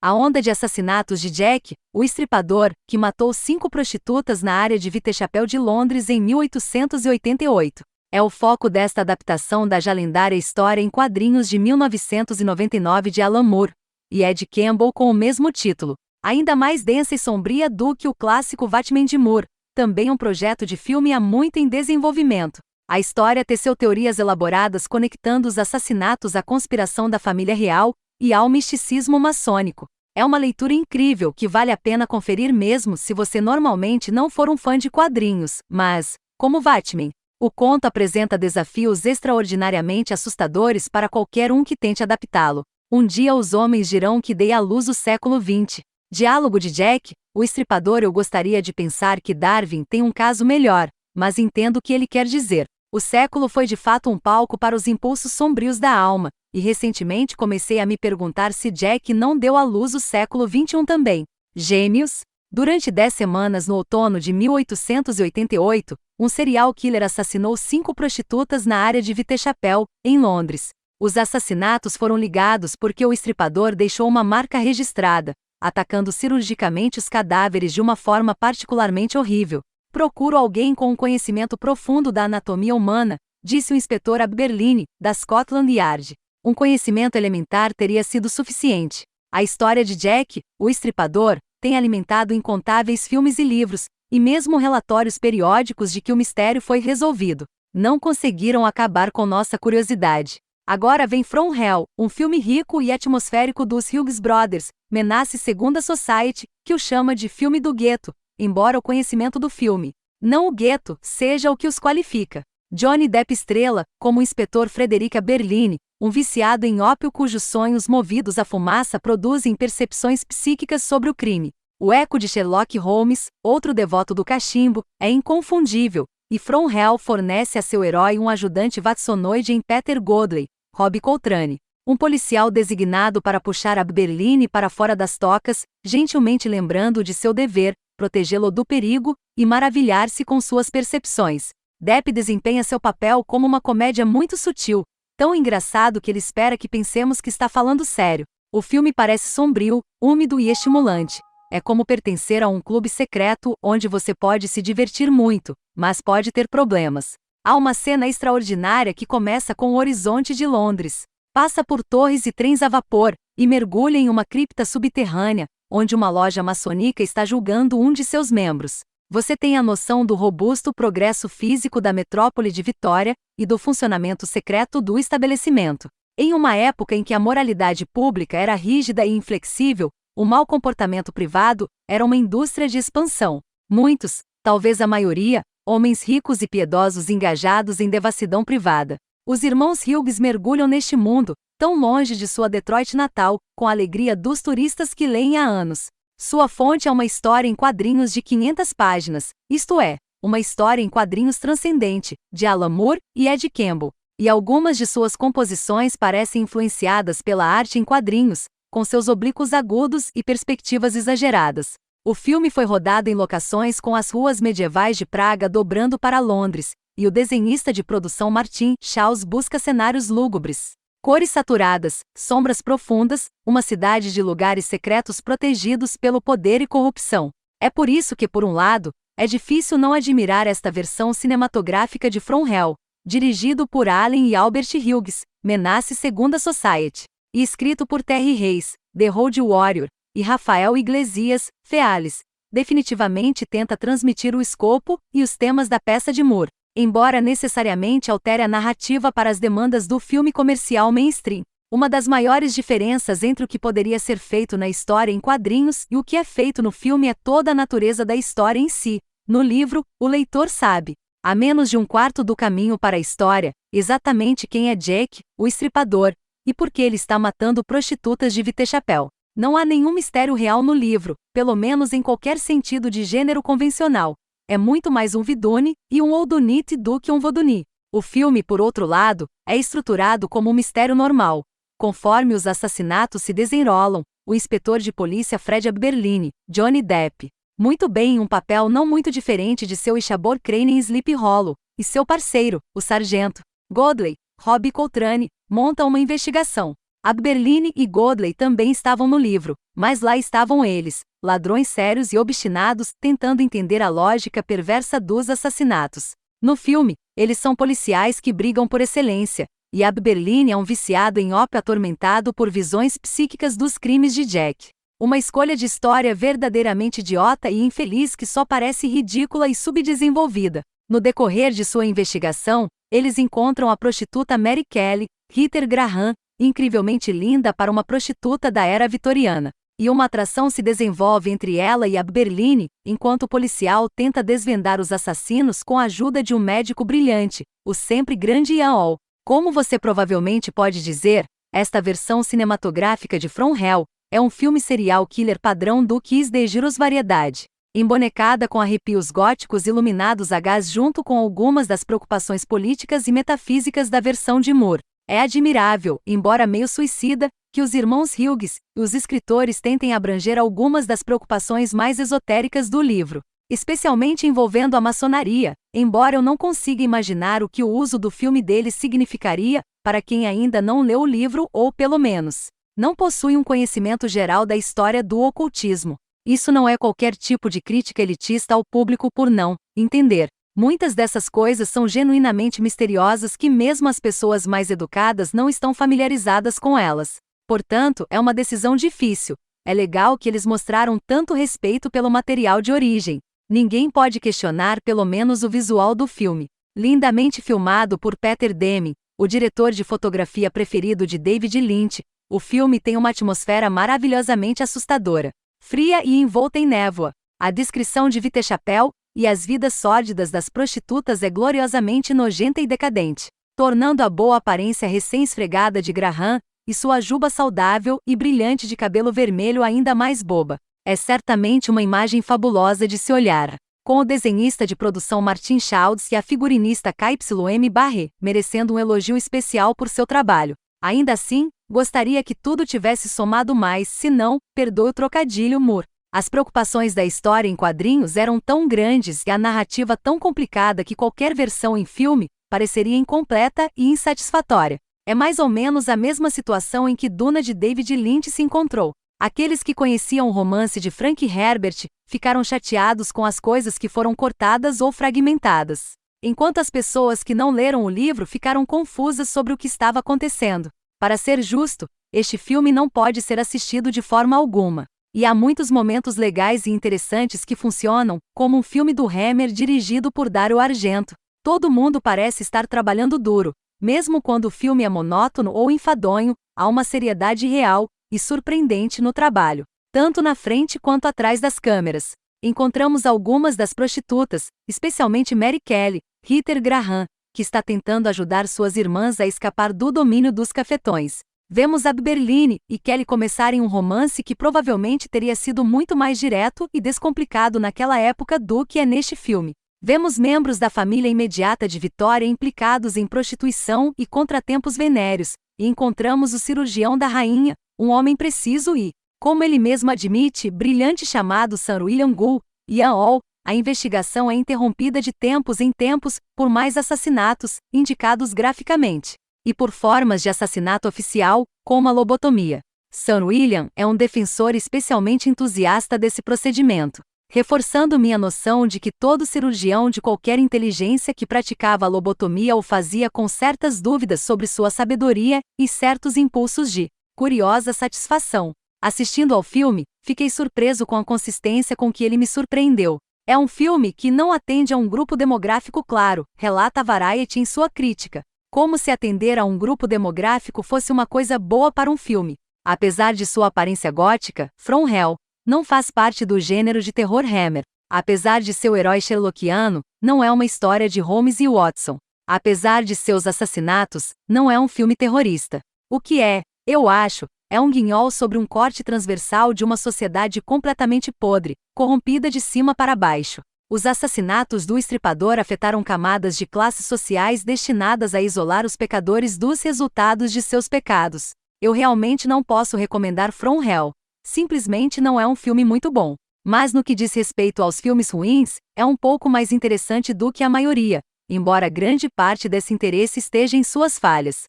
A onda de assassinatos de Jack, o Estripador, que matou 5 prostitutas na área de Whitechapel de Londres em 1888. É o foco desta adaptação da já lendária história em quadrinhos de 1999 de Alan Moore e Ed Campbell com o mesmo título, ainda mais densa e sombria do que o clássico Batman de Moore, também um projeto de filme há muito em desenvolvimento. A história teceu teorias elaboradas conectando os assassinatos à conspiração da família real e ao misticismo maçônico. É uma leitura incrível que vale a pena conferir mesmo se você normalmente não for um fã de quadrinhos, mas, como Batman, o conto apresenta desafios extraordinariamente assustadores para qualquer um que tente adaptá-lo. Um dia os homens dirão que dei à luz o século XX. Diálogo de Jack, o Estripador. Eu gostaria de pensar que Darwin tem um caso melhor, mas entendo o que ele quer dizer. O século foi de fato um palco para os impulsos sombrios da alma, e recentemente comecei a me perguntar se Jack não deu à luz o século XXI também. Gêmeos? Durante 10 semanas no outono de 1888, um serial killer assassinou 5 prostitutas na área de Whitechapel, em Londres. Os assassinatos foram ligados porque o Estripador deixou uma marca registrada, atacando cirurgicamente os cadáveres de uma forma particularmente horrível. Procuro alguém com um conhecimento profundo da anatomia humana, disse o inspetor Abberline, da Scotland Yard. Um conhecimento elementar teria sido suficiente. A história de Jack, o Estripador, tem alimentado incontáveis filmes e livros, e mesmo relatórios periódicos de que o mistério foi resolvido. Não conseguiram acabar com nossa curiosidade. Agora vem From Hell, um filme rico e atmosférico dos Hughes Brothers, Menace Segunda Society, que o chama de filme do gueto, embora o conhecimento do filme, não o gueto, seja o que os qualifica. Johnny Depp estrela, como o inspetor Frederica Berline, um viciado em ópio cujos sonhos movidos à fumaça produzem percepções psíquicas sobre o crime. O eco de Sherlock Holmes, outro devoto do cachimbo, é inconfundível, e From Hell fornece a seu herói um ajudante watsonoide em Peter Godley, Robbie Coltrane, um policial designado para puxar a Berline para fora das tocas, gentilmente lembrando de seu dever, protegê-lo do perigo e maravilhar-se com suas percepções. Depp desempenha seu papel como uma comédia muito sutil, tão engraçado que ele espera que pensemos que está falando sério. O filme parece sombrio, úmido e estimulante. É como pertencer a um clube secreto onde você pode se divertir muito, mas pode ter problemas. Há uma cena extraordinária que começa com o horizonte de Londres. Passa por torres e trens a vapor, e mergulha em uma cripta subterrânea, onde uma loja maçônica está julgando um de seus membros. Você tem a noção do robusto progresso físico da metrópole de Vitória e do funcionamento secreto do estabelecimento. Em uma época em que a moralidade pública era rígida e inflexível, o mau comportamento privado era uma indústria de expansão. Muitos, talvez a maioria, homens ricos e piedosos engajados em devassidão privada. Os irmãos Hughes mergulham neste mundo, tão longe de sua Detroit natal, com a alegria dos turistas que leem há anos. Sua fonte é uma história em quadrinhos de 500 páginas, isto é, uma história em quadrinhos transcendente, de Alan Moore e Ed Campbell, e algumas de suas composições parecem influenciadas pela arte em quadrinhos, com seus oblíquos agudos e perspectivas exageradas. O filme foi rodado em locações com as ruas medievais de Praga dobrando para Londres, e o desenhista de produção Martin Schaus busca cenários lúgubres. Cores saturadas, sombras profundas, uma cidade de lugares secretos protegidos pelo poder e corrupção. É por isso que, por um lado, é difícil não admirar esta versão cinematográfica de From Hell, dirigido por Allen e Albert Hughes, Menace Segunda Society, e escrito por Terry Reis, The Road Warrior, e Rafael Iglesias, Feales. Definitivamente tenta transmitir o escopo e os temas da peça de Moore, embora necessariamente altere a narrativa para as demandas do filme comercial mainstream. Uma das maiores diferenças entre o que poderia ser feito na história em quadrinhos e o que é feito no filme é toda a natureza da história em si. No livro, o leitor sabe, a menos de um quarto do caminho para a história, exatamente quem é Jack, o Estripador, e por que ele está matando prostitutas de Whitechapel. Não há nenhum mistério real no livro, pelo menos em qualquer sentido de gênero convencional. É muito mais um Vidune e um Oldunit do que um Voduni. O filme, por outro lado, é estruturado como um mistério normal. Conforme os assassinatos se desenrolam, o inspetor de polícia Fred Abberline, Johnny Depp, muito bem em um papel não muito diferente de seu Ichabod Crane em Sleepy Hollow, e seu parceiro, o sargento Godley, Robbie Coltrane, monta uma investigação. Abberline e Godley também estavam no livro, mas lá estavam eles, ladrões sérios e obstinados, tentando entender a lógica perversa dos assassinatos. No filme, eles são policiais que brigam por excelência, e Abberline é um viciado em ópio atormentado por visões psíquicas dos crimes de Jack. Uma escolha de história verdadeiramente idiota e infeliz que só parece ridícula e subdesenvolvida. No decorrer de sua investigação, eles encontram a prostituta Mary Kelly, Heather Graham, incrivelmente linda para uma prostituta da era vitoriana. E uma atração se desenvolve entre ela e Abberline, enquanto o policial tenta desvendar os assassinos com a ajuda de um médico brilhante, o sempre grande Ian Hall. Como você provavelmente pode dizer, esta versão cinematográfica de From Hell é um filme serial killer padrão do Kiss de Giros Variedade. Embonecada com arrepios góticos iluminados a gás junto com algumas das preocupações políticas e metafísicas da versão de Moore. É admirável, embora meio suicida, que os irmãos Hughes e os escritores tentem abranger algumas das preocupações mais esotéricas do livro, especialmente envolvendo a maçonaria, embora eu não consiga imaginar o que o uso do filme deles significaria para quem ainda não leu o livro ou, pelo menos, não possui um conhecimento geral da história do ocultismo. Isso não é qualquer tipo de crítica elitista ao público por não entender. Muitas dessas coisas são genuinamente misteriosas que mesmo as pessoas mais educadas não estão familiarizadas com elas. Portanto, é uma decisão difícil. É legal que eles mostraram tanto respeito pelo material de origem. Ninguém pode questionar pelo menos o visual do filme. Lindamente filmado por Peter Deming, o diretor de fotografia preferido de David Lynch, o filme tem uma atmosfera maravilhosamente assustadora, fria e envolta em névoa. A descrição de Vitechapel e as vidas sórdidas das prostitutas é gloriosamente nojenta e decadente, tornando a boa aparência recém-esfregada de Graham e sua juba saudável e brilhante de cabelo vermelho ainda mais boba. É certamente uma imagem fabulosa de se olhar, com o desenhista de produção Martin Childs e a figurinista KYM Barré, merecendo um elogio especial por seu trabalho. Ainda assim, gostaria que tudo tivesse somado mais, se não, perdoe o trocadilho Moore. As preocupações da história em quadrinhos eram tão grandes e a narrativa tão complicada que qualquer versão em filme pareceria incompleta e insatisfatória. É mais ou menos a mesma situação em que Duna de David Lynch se encontrou. Aqueles que conheciam o romance de Frank Herbert ficaram chateados com as coisas que foram cortadas ou fragmentadas, enquanto as pessoas que não leram o livro ficaram confusas sobre o que estava acontecendo. Para ser justo, este filme não pode ser assistido de forma alguma. E há muitos momentos legais e interessantes que funcionam, como um filme do Hammer dirigido por Dario Argento. Todo mundo parece estar trabalhando duro. Mesmo quando o filme é monótono ou enfadonho, há uma seriedade real e surpreendente no trabalho, tanto na frente quanto atrás das câmeras. Encontramos algumas das prostitutas, especialmente Mary Kelly, Heather Graham, que está tentando ajudar suas irmãs a escapar do domínio dos cafetões. Vemos Abberline e Kelly começarem um romance que provavelmente teria sido muito mais direto e descomplicado naquela época do que é neste filme. Vemos membros da família imediata de Victoria implicados em prostituição e contratempos venéreos, e encontramos o cirurgião da rainha, um homem preciso e, como ele mesmo admite, brilhante chamado Sir William Gould, Ian Hall. A investigação é interrompida de tempos em tempos por mais assassinatos, indicados graficamente, e por formas de assassinato oficial, como a lobotomia. Sir William é um defensor especialmente entusiasta desse procedimento, reforçando minha noção de que todo cirurgião de qualquer inteligência que praticava a lobotomia o fazia com certas dúvidas sobre sua sabedoria e certos impulsos de curiosa satisfação. Assistindo ao filme, fiquei surpreso com a consistência com que ele me surpreendeu. É um filme que não atende a um grupo demográfico claro, relata Variety em sua crítica. Como se atender a um grupo demográfico fosse uma coisa boa para um filme. Apesar de sua aparência gótica, From Hell não faz parte do gênero de terror Hammer. Apesar de seu herói sherlockiano, não é uma história de Holmes e Watson. Apesar de seus assassinatos, não é um filme terrorista. O que é, eu acho, é um guinhol sobre um corte transversal de uma sociedade completamente podre, corrompida de cima para baixo. Os assassinatos do Estripador afetaram camadas de classes sociais destinadas a isolar os pecadores dos resultados de seus pecados. Eu realmente não posso recomendar From Hell. Simplesmente não é um filme muito bom. Mas no que diz respeito aos filmes ruins, é um pouco mais interessante do que a maioria, embora grande parte desse interesse esteja em suas falhas.